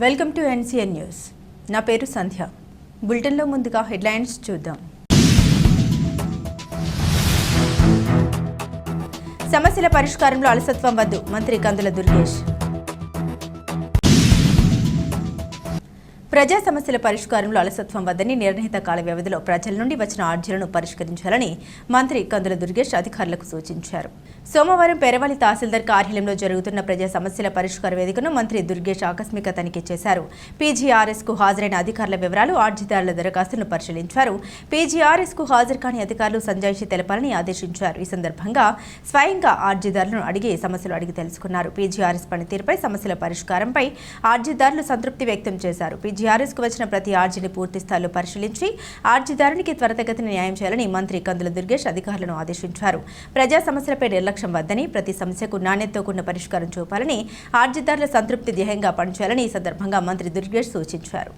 Welcome to NCN news. నా పేరు సంధ్య. బులెటిన్లో ముందుగా హెడ్లైన్స్ చూద్దాం. సమస్యల పరిష్కారంలో అలసత్వం వద్దు, మంత్రి కందుల దుర్గేష్. ప్రజా సమస్యల పరిష్కారంలో అలసత్వం వద్దని నిర్ణీత కాల వ్యవధిలో ప్రజల నుండి వచ్చిన అర్జీలను పరిష్కరించాలని మంత్రి కందుల దుర్గేష్ అధికారులకు సూచించారు. సోమవారం పెరవలి తహసీల్దార్ కార్యాలయంలో జరుగుతున్న ప్రజా సమస్యల పరిష్కార వేదికను మంత్రి దుర్గేష్ ఆకస్మిక తనిఖీ చేశారు. పీజీఆర్ఎస్కు హాజరైన అధికారుల వివరాలు, అర్జీదారుల దరఖాస్తులను పరిశీలించారు. పీజీఆర్ఎస్కు హాజరు కాని అధికారులు సంజాయిషి తెలపాలని ఆదేశించారు. ఈ సందర్భంగా స్వయంగా అర్జీదారులను సమస్యలు అడిగి తెలుసుకున్నారు. పీజీఆర్ఎస్ పనితీరుపై, సమస్యల పరిష్కారంపై అర్జీదారులు సంతృప్తి వ్యక్తం చేశారు. పీజీఆర్ఎస్కు వచ్చిన ప్రతి అర్జీని పూర్తి స్థాయిలో పరిశీలించి అర్జీదారునికి త్వరితగతిన న్యాయం చేయాలని మంత్రి కందుల దుర్గేష్ అధికారులను ఆదేశించారు. ప్రజా సమస్యలపై నిర్లక్ష్యం వద్దని, ప్రతి సమస్యకు నాణ్యతతో కూడిన పరిష్కారం చూపాలని, అర్జీదారుల సంతృప్తి ధ్యేయంగా పనిచేయాలని ఈ సందర్భంగా మంత్రి దుర్గేష్ సూచించారు.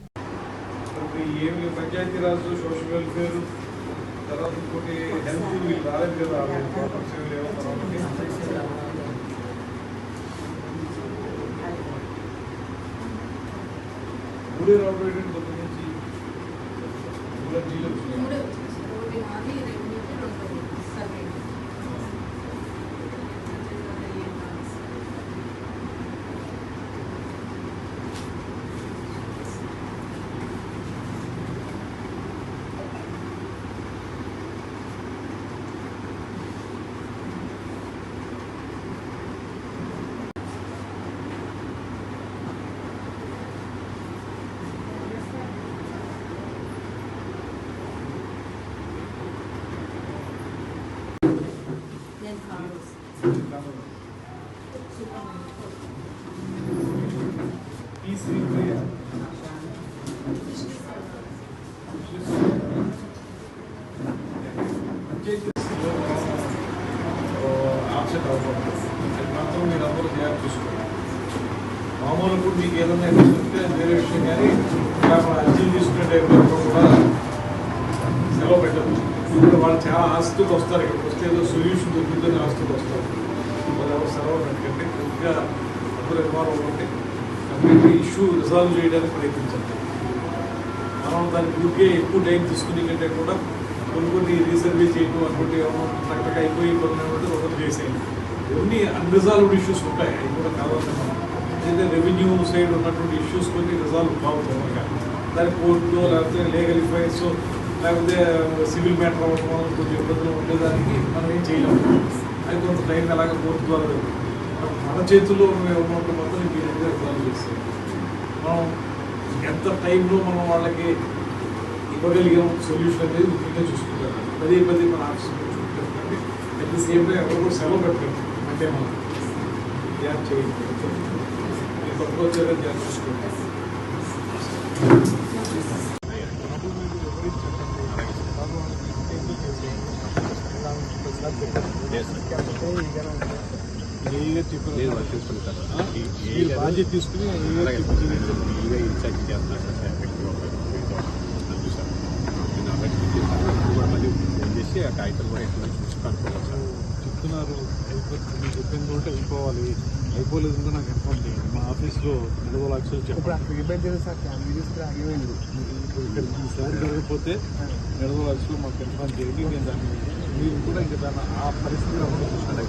మామూలు కూడా మీకు ఏదైనా చూస్తే వేరే విషయం, కానీ అర్జీలు తీసుకునే టైంలో కూడా సెలవు పెట్టదు. ఇప్పుడు వాళ్ళు చాలా ఆస్తులు వస్తారు, ఇక్కడికి వస్తే ఏదో సొల్యూషన్ దొరుకుతుందని ఆస్తులు వస్తారు. వాళ్ళు ఎవరు సెలవు పెట్టకండి, కొద్దిగా అందరూ ఇన్వాల్వ్ అవ్వండి, కంప్లీట్గా ఇష్యూ రిజాల్వ్ చేయడానికి ప్రయత్నించండి. మనం దానికి ఊరికే ఎక్కువ టైం తీసుకునే కంటే కూడా కొన్ని రీసర్వే చేయడం అనుకుంటే కరెక్ట్గా అయిపోయి కొన్ని ఒకటి చేసేయండి. ఇవన్నీ అన్రిజాల్వ్డ్ ఇష్యూస్ ఉంటాయి, అవి కూడా కావాల్సిన అయితే రెవెన్యూ సైడ్ ఉన్నటువంటి ఇష్యూస్ కొన్ని రిజాల్వ్ కావుతాయి. దాని కోర్టులో లేకపోతే లీగల్ అఫైర్స్ లేకపోతే సివిల్ మ్యాటర్ అవ్వడం వల్ల కొంచెం ఇబ్బందులు ఉండేదానికి మనం ఏం చేయలేము. అది కొంత టైం ఎలాగ కోర్టు ద్వారా మన చేతుల్లో ఉన్నట్టు మొత్తం ఇమీడియట్గా రిజాల్వ్ చేస్తాం. మనం ఎంత టైంలో మనం వాళ్ళకి ఇవ్వగలిగాం సొల్యూషన్ అనేది ముఖ్యంగా చూసుకుంటారు. పదే మన ఆఫీస్ చూసుకుంటారు. అట్ ది సేమ్ టైం ఎవరు కూడా సెలవు పెట్టండి, అంటే మనం ధ్యానం చేయండి, పట్టుకు వచ్చారని ధ్యానం చూసుకుంటాం. బాధ్యత తీసుకుని చేసి ఆ కాగితాలు కూడా ఎక్కడ కనుక్కోవాలి సార్ చెప్తున్నారు. అయిపోతుంది, చెప్పింది కూడా అయిపోవాలి. అయిపోలేదు నాకు ఇన్ఫార్మ్ చేయండి. మా ఆఫీస్లో 20 లక్షలు చెప్పండి. ఈసారి జరగకపోతే 20 లక్షలు మాకు ఇన్ఫార్మ్ చేయండి. నేను దాన్ని మీరు కూడా ఇంకా దాన్ని ఆ పరిస్థితిలో చూసుకోండి.